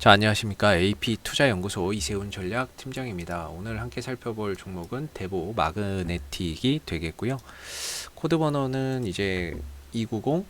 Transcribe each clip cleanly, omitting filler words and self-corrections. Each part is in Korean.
자, 안녕하십니까. AP투자연구소 이세훈 전략팀장입니다. 오늘 함께 살펴볼 종목은 대보 마그네틱이 되겠고요. 코드 번호는 이제 290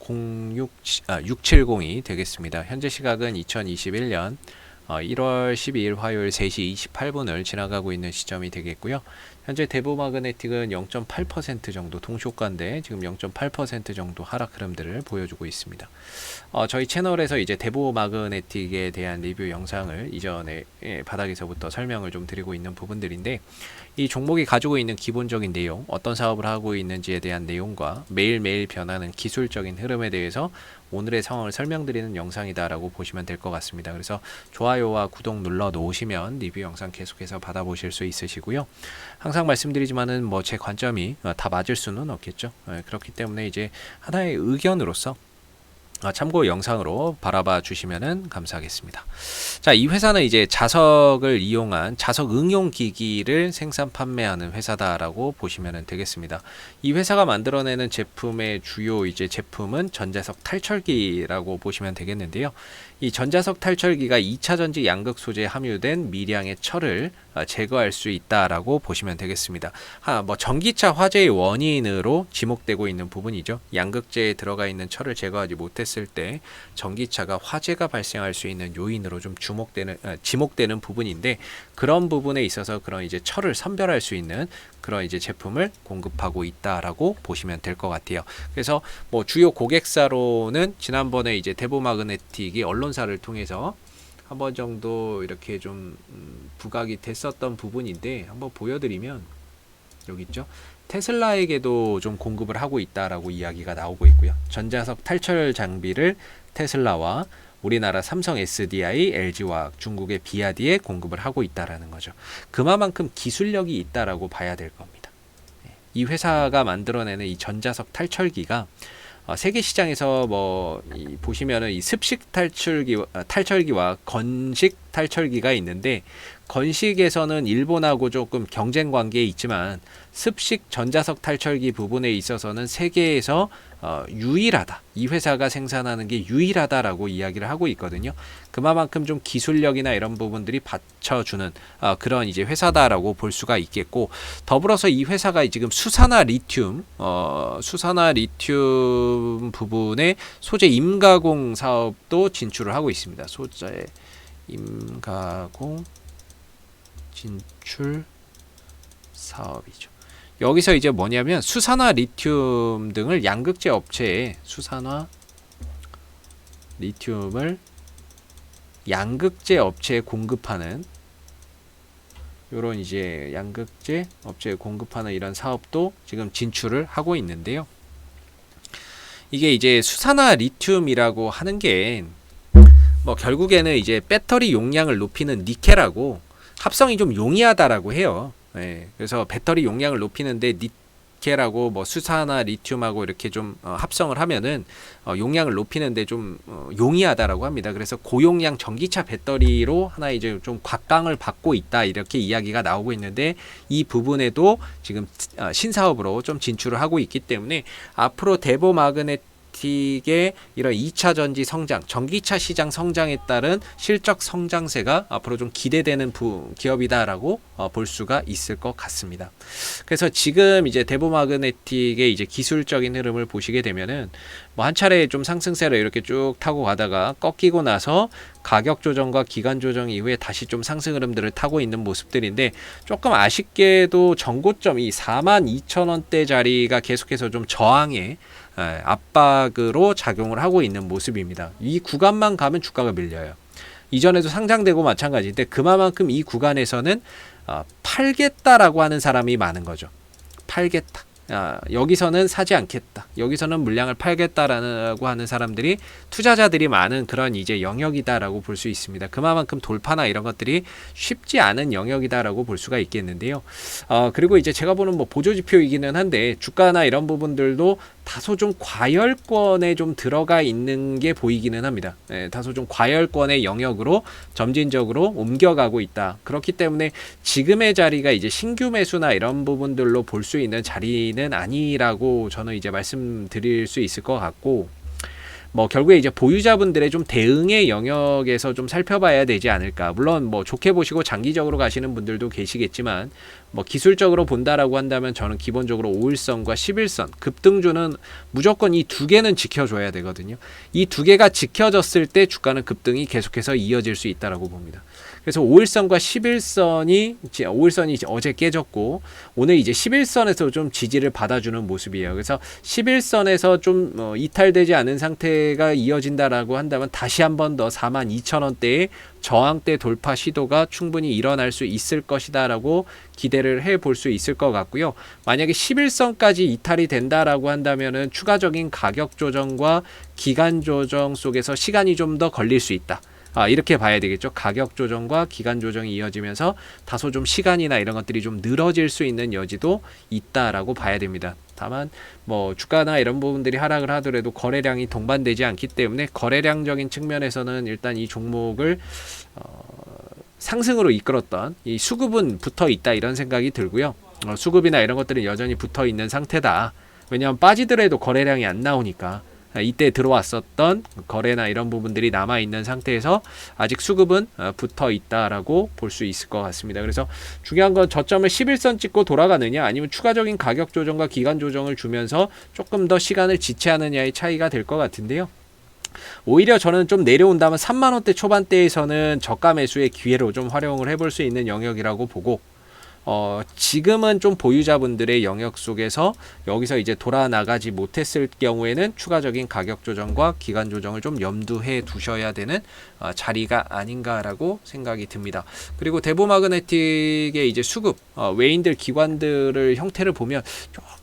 670이 되겠습니다. 현재 시각은 2021년 1월 12일 화요일 3시 28분을 지나가고 있는 시점이 되겠고요. 현재 대보 마그네틱은 0.8% 정도 동시효과인데 지금 0.8% 정도 하락 흐름들을 보여주고 있습니다. 저희 채널에서 이제 대보 마그네틱에 대한 리뷰 영상을 이전에 바닥에서부터 설명을 좀 드리고 있는 부분들인데, 이 종목이 가지고 있는 기본적인 내용, 어떤 사업을 하고 있는지에 대한 내용과 매일매일 변하는 기술적인 흐름에 대해서 오늘의 상황을 설명드리는 영상이다라고 보시면 될 것 같습니다. 그래서 좋아요와 구독 눌러 놓으시면 리뷰 영상 계속해서 받아보실 수 있으시고요. 항상 말씀드리지만은 뭐 제 관점이 다 맞을 수는 없겠죠. 그렇기 때문에 이제 하나의 의견으로서 참고 영상으로 바라봐 주시면 감사하겠습니다. 자, 이 회사는 이제 자석을 이용한 자석 응용 기기를 생산 판매하는 회사다라고 보시면 되겠습니다. 이 회사가 만들어내는 제품의 주요 이제 제품은 전자석 탈철기라고 보시면 되겠는데요. 이 전자석 탈철기가 2차 전지 양극 소재에 함유된 미량의 철을 제거할 수 있다라고 보시면 되겠습니다. 뭐 전기차 화재의 원인으로 지목되고 있는 부분이죠. 양극재에 들어가 있는 철을 제거하지 못했을 때 전기차가 화재가 발생할 수 있는 요인으로 좀 지목되는 부분인데, 그런 부분에 있어서 그런 이제 철을 선별할 수 있는 그런 이제 제품을 공급하고 있다라고 보시면 될 것 같아요. 그래서 뭐 주요 고객사로는 지난번에 이제 대보 마그네틱이 언론사를 통해서 한 번 정도 이렇게 좀 부각이 됐었던 부분인데, 한번 보여드리면 여기 있죠. 테슬라에게도 좀 공급을 하고 있다라고 이야기가 나오고 있고요. 전자석 탈철 장비를 테슬라와 우리나라 삼성 SDI, LG화학, 중국의 비아디에 공급을 하고 있다라는 거죠. 그만큼 기술력이 있다라고 봐야 될 겁니다. 이 회사가 만들어내는 이 전자석 탈철기가 세계 시장에서 보시면은 이 습식 탈철기와 건식 탈철기가 있는데, 건식에서는 일본하고 조금 경쟁 관계에 있지만 습식 전자석 탈철기 부분에 있어서는 세계에서 유일하다. 이 회사가 생산하는 게 유일하다라고 이야기를 하고 있거든요. 그만큼 좀 기술력이나 이런 부분들이 받쳐주는 그런 이제 회사다라고 볼 수가 있겠고, 더불어서 이 회사가 지금 수산화 리튬 부분의 소재 임가공 사업도 진출을 하고 있습니다. 소재 임가공 진출 사업이죠. 여기서 이제 뭐냐면 수산화 리튬 등을 양극재 업체에 수산화 리튬을 양극재 업체에 공급하는 요런 이제 양극재 업체에 공급하는 이런 사업도 지금 진출을 하고 있는데요. 이게 이제 수산화 리튬이라고 하는 게 뭐 결국에는 이제 배터리 용량을 높이는 니켈하고 합성이 좀 용이하다라고 해요. 그래서 배터리 용량을 높이는데 니켈하고 뭐 수산화 리튬하고 이렇게 좀 합성을 하면은 용량을 높이는데 좀 용이하다라고 합니다. 그래서 고용량 전기차 배터리로 하나 이제 좀 곽강을 받고 있다, 이렇게 이야기가 나오고 있는데, 이 부분에도 지금 신사업으로 좀 진출을 하고 있기 때문에 앞으로 대보 마그네틱의 이런 2차 전지 성장, 전기차 시장 성장에 따른 실적 성장세가 앞으로 좀 기대되는 기업이다라고 볼 수가 있을 것 같습니다. 그래서 지금 이제 대보 마그네틱의 이제 기술적인 흐름을 보시게 되면은 뭐 한 차례 좀 상승세를 이렇게 쭉 타고 가다가 꺾이고 나서 가격 조정과 기간 조정 이후에 다시 좀 상승 흐름들을 타고 있는 모습들인데, 조금 아쉽게도 전고점이 42,000원대 자리가 계속해서 좀 저항에 압박으로 작용을 하고 있는 모습입니다. 이 구간만 가면 주가가 밀려요. 이전에도 상장되고 마찬가지인데, 그만큼 이 구간에서는 팔겠다라고 하는 사람이 많은 거죠. 팔겠다. 여기서는 사지 않겠다, 여기서는 물량을 팔겠다라고 하는 사람들이, 투자자들이 많은 그런 이제 영역이다라고 볼 수 있습니다. 그만큼 돌파나 이런 것들이 쉽지 않은 영역이다라고 볼 수가 있겠는데요. 그리고 이제 제가 보는 뭐 보조지표이기는 한데, 주가나 이런 부분들도 다소 좀 과열권에 좀 들어가 있는 게 보이기는 합니다. 다소 좀 과열권의 영역으로 점진적으로 옮겨가고 있다. 그렇기 때문에 지금의 자리가 이제 신규 매수나 이런 부분들로 볼 수 있는 자리는 아니라고 저는 이제 말씀드릴 수 있을 것 같고, 뭐 결국에 이제 보유자분들의 좀 대응의 영역에서 좀 살펴봐야 되지 않을까. 물론 뭐 좋게 보시고 장기적으로 가시는 분들도 계시겠지만 뭐 기술적으로 본다라고 한다면 저는 기본적으로 5일선과 11선 급등주는 무조건 이 두 개는 지켜줘야 되거든요. 이 두 개가 지켜졌을 때 주가는 급등이 계속해서 이어질 수 있다라고 봅니다. 그래서 5일선과 11선이 5일선이 이제 어제 깨졌고 오늘 이제 11선에서 좀 지지를 받아주는 모습이에요. 그래서 11선에서 좀 이탈되지 않은 상태가 이어진다라고 한다면 다시 한 번 더 42,000원대의 저항대 돌파 시도가 충분히 일어날 수 있을 것이다라고 기대를 해볼 수 있을 것 같고요. 만약에 11선까지 이탈이 된다라고 한다면은 추가적인 가격 조정과 기간 조정 속에서 시간이 좀 더 걸릴 수 있다. 이렇게 봐야 되겠죠. 가격 조정과 기간 조정이 이어지면서 다소 좀 시간이나 이런 것들이 좀 늘어질 수 있는 여지도 있다라고 봐야 됩니다. 다만 뭐 주가나 이런 부분들이 하락을 하더라도 거래량이 동반되지 않기 때문에 거래량적인 측면에서는 일단 이 종목을 상승으로 이끌었던 이 수급은 붙어 있다 이런 생각이 들고요. 수급이나 이런 것들은 여전히 붙어 있는 상태다. 왜냐하면 빠지더라도 거래량이 안 나오니까. 이때 들어왔었던 거래나 이런 부분들이 남아있는 상태에서 아직 수급은 붙어 있다라고 볼 수 있을 것 같습니다. 그래서 중요한 건 저점을 11선 찍고 돌아가느냐 아니면 추가적인 가격 조정과 기간 조정을 주면서 조금 더 시간을 지체하느냐의 차이가 될 것 같은데요. 오히려 저는 좀 내려온다면 3만원대 초반대에서는 저가 매수의 기회로 좀 활용을 해볼 수 있는 영역이라고 보고 지금은 좀 보유자분들의 영역 속에서 여기서 이제 돌아 나가지 못했을 경우에는 추가적인 가격 조정과 기간 조정을 좀 염두해 두셔야 되는 자리가 아닌가라고 생각이 듭니다. 그리고 대보마그네틱의 이제 수급 외인들 기관들을 형태를 보면 조금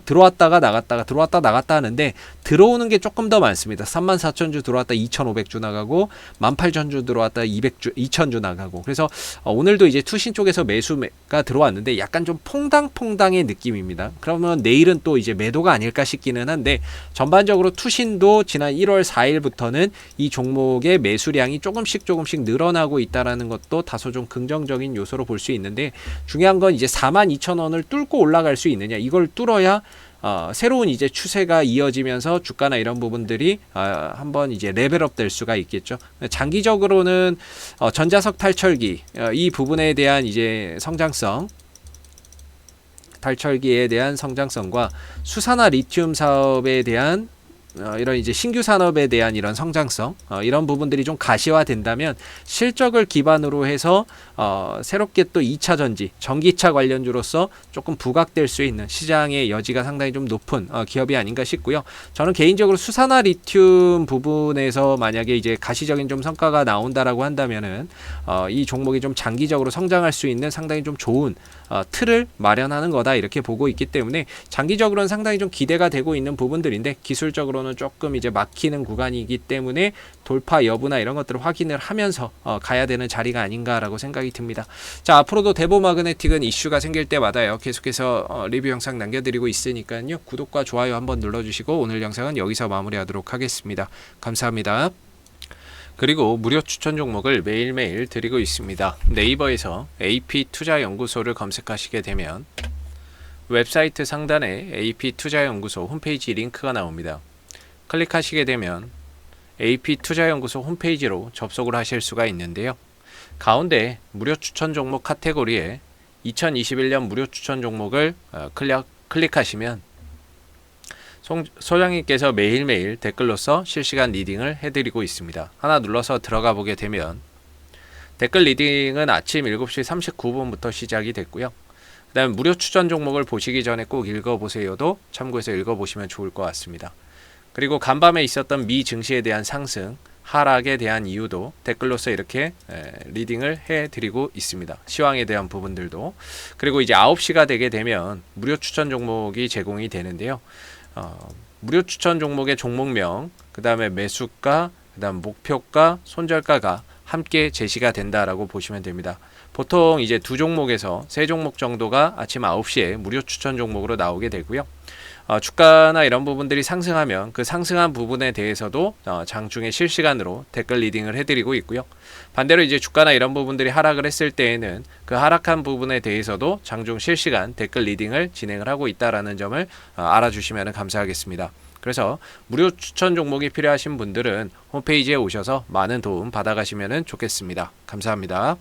들어왔다가 나갔다가 들어왔다 나갔다 하는데 들어오는 게 조금 더 많습니다. 34,000주 들어왔다 2,500주 나가고 18,000주 들어왔다 2,000주 나가고 그래서 오늘도 이제 투신 쪽에서 매수가 들어왔는데 약간 좀 퐁당퐁당의 느낌입니다. 그러면 내일은 또 이제 매도가 아닐까 싶기는 한데 전반적으로 투신도 지난 1월 4일부터는 이 종목의 매수량이 조금씩 늘어나고 있다라는 것도 다소 좀 긍정적인 요소로 볼 수 있는데 중요한 건 이제 42,000원을 뚫고 올라갈 수 있느냐 이걸 뚫어야 새로운 이제 추세가 이어지면서 주가나 이런 부분들이 한번 이제 레벨업 될 수가 있겠죠. 장기적으로는 전자석 탈철기 이 부분에 대한 이제 성장성 탈철기에 대한 성장성과 수산화 리튬 사업에 대한 이런 이제 신규 산업에 대한 이런 성장성 이런 부분들이 좀 가시화된다면 실적을 기반으로 해서 새롭게 또 2차 전지 전기차 관련주로서 조금 부각될 수 있는 시장의 여지가 상당히 좀 높은 기업이 아닌가 싶고요. 저는 개인적으로 수산화 리튬 부분에서 만약에 이제 가시적인 좀 성과가 나온다라고 한다면은 이 종목이 좀 장기적으로 성장할 수 있는 상당히 좀 좋은 틀을 마련하는 거다 이렇게 보고 있기 때문에 장기적으로는 상당히 좀 기대가 되고 있는 부분들인데 기술적으로는 조금 이제 막히는 구간이기 때문에 돌파 여부나 이런 것들을 확인을 하면서 가야 되는 자리가 아닌가라고 생각이 듭니다. 자, 앞으로도 대보마그네틱은 이슈가 생길 때마다요 계속해서 리뷰 영상 남겨드리고 있으니까요 구독과 좋아요 한번 눌러주시고 오늘 영상은 여기서 마무리하도록 하겠습니다. 감사합니다. 그리고 무료 추천 종목을 매일매일 드리고 있습니다. 네이버에서 AP투자연구소를 검색하시게 되면 웹사이트 상단에 AP투자연구소 홈페이지 링크가 나옵니다. 클릭하시게 되면 AP투자연구소 홈페이지로 접속을 하실 수가 있는데요. 가운데 무료 추천 종목 카테고리에 2021년 무료 추천 종목을 클릭하시면 소장님께서 매일매일 댓글로서 실시간 리딩을 해드리고 있습니다. 하나 눌러서 들어가 보게 되면 댓글 리딩은 아침 7시 39분부터 시작이 됐고요. 그 다음에 무료 추천 종목을 보시기 전에 꼭 읽어보세요도 참고해서 읽어보시면 좋을 것 같습니다. 그리고 간밤에 있었던 미 증시에 대한 상승, 하락에 대한 이유도 댓글로서 이렇게 리딩을 해드리고 있습니다. 시황에 대한 부분들도. 그리고 이제 9시가 되게 되면 무료 추천 종목이 제공이 되는데요. 무료 추천 종목의 종목명, 그 다음에 매수가, 그 다음 목표가, 손절가가 함께 제시가 된다라고 보시면 됩니다. 보통 이제 두 종목에서 세 종목 정도가 아침 9시에 무료 추천 종목으로 나오게 되고요. 주가나 이런 부분들이 상승하면 그 상승한 부분에 대해서도 장중에 실시간으로 댓글 리딩을 해드리고 있고요. 반대로 이제 주가나 이런 부분들이 하락을 했을 때에는 그 하락한 부분에 대해서도 장중 실시간 댓글 리딩을 진행을 하고 있다라는 점을 알아주시면 감사하겠습니다. 그래서 무료 추천 종목이 필요하신 분들은 홈페이지에 오셔서 많은 도움 받아가시면 좋겠습니다. 감사합니다.